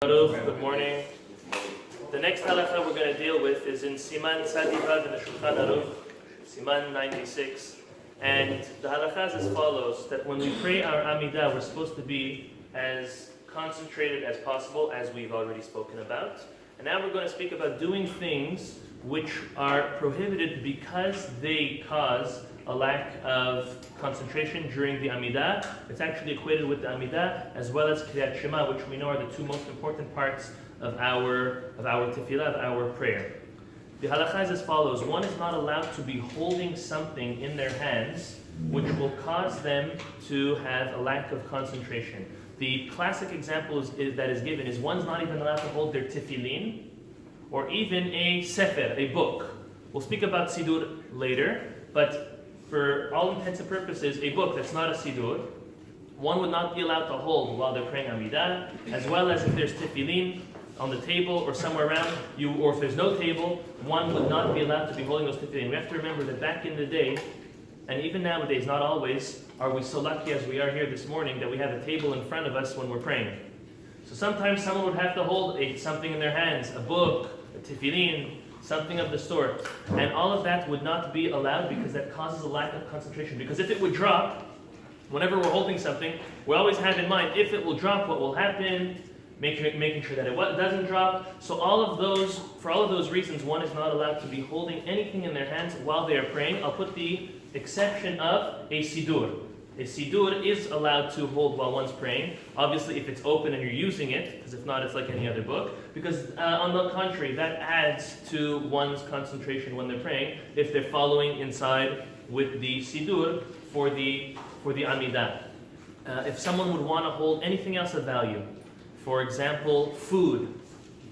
Good morning. The next halacha we're going to deal with is in Siman Tzadivav in the Shulchan Aruch, Siman 96. And the halacha is as follows, that when we pray our Amida, we're supposed to be as concentrated as possible, as we've already spoken about. And now we're going to speak about doing things which are prohibited because they cause a lack of concentration during the Amida. It's actually equated with the Amida as well as Kriyat Shema, which we know are the two most important parts of our tefillah, of our prayer. The halacha is as follows. One is not allowed to be holding something in their hands which will cause them to have a lack of concentration. The classic example that is given is one's not even allowed to hold their tefillin or even a sefer, a book. We'll speak about sidur later, but for all intents and purposes, a book that's not a sidur, one would not be allowed to hold while they're praying Amidah, as well as if there's tefillin on the table or somewhere around you, or if there's no table, one would not be allowed to be holding those tefillin. We have to remember that back in the day, and even nowadays, not always, are we so lucky as we are here this morning that we have a table in front of us when we're praying. So sometimes someone would have to hold something in their hands, a book, a tefillin, something of the sort. And all of that would not be allowed because that causes a lack of concentration. Because if it would drop, whenever we're holding something, we always have in mind, if it will drop, what will happen, making sure that it doesn't drop. So for all of those reasons, one is not allowed to be holding anything in their hands while they are praying. I'll put the exception of a sidur. A sidur is allowed to hold while one's praying, obviously if it's open and you're using it, because if not, it's like any other book. Because on the contrary, that adds to one's concentration when they're praying, if they're following inside with the sidur for the Amidah. If someone would want to hold anything else of value, for example, food,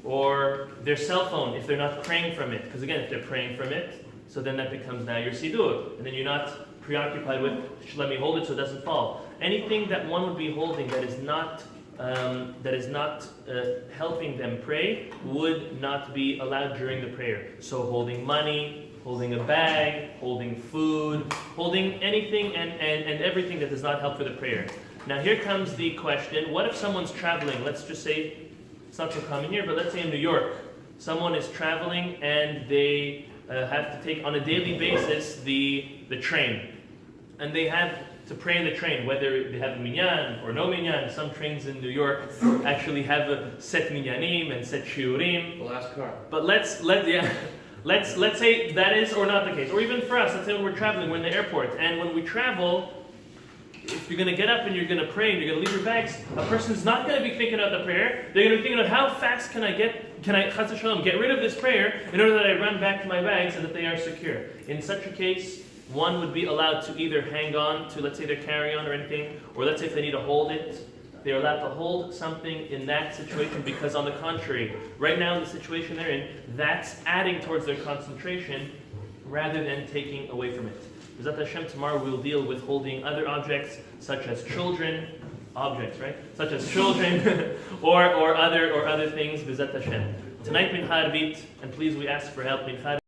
or their cell phone, if they're not praying from it, because again, if they're praying from it, so then that becomes now your sidur, and then you're not preoccupied with, let me hold it so it doesn't fall. Anything that one would be holding that is not helping them pray would not be allowed during the prayer. So holding money, holding a bag, holding food, holding anything and everything that does not help for the prayer. Now here comes the question, what if someone's traveling? Let's just say, it's not so common here, but let's say in New York, someone is traveling and they have to take on a daily basis the train. And they have to pray in the train, whether they have a minyan or no minyan. Some trains in New York actually have a set minyanim and set shiurim. The last car. But let's say that is or not the case. Or even for us, let's say when we're traveling, we're in the airport. And when we travel, if you're going to get up and you're going to pray and you're going to leave your bags, a person's not going to be thinking about the prayer. They're going to be thinking about how fast can I chas v'shalom, get rid of this prayer in order that I run back to my bags and that they are secure. In such a case, one would be allowed to either hang on to, let's say, their carry-on or anything, or let's say if they need to hold it, they're allowed to hold something in that situation because on the contrary, right now in the situation they're in, that's adding towards their concentration rather than taking away from it. B'ezrat Hashem, tomorrow we'll deal with holding other objects such as children, such as children or other things, B'ezrat Hashem. Tonight, Mincha Arvit, and please we ask for help, Mincha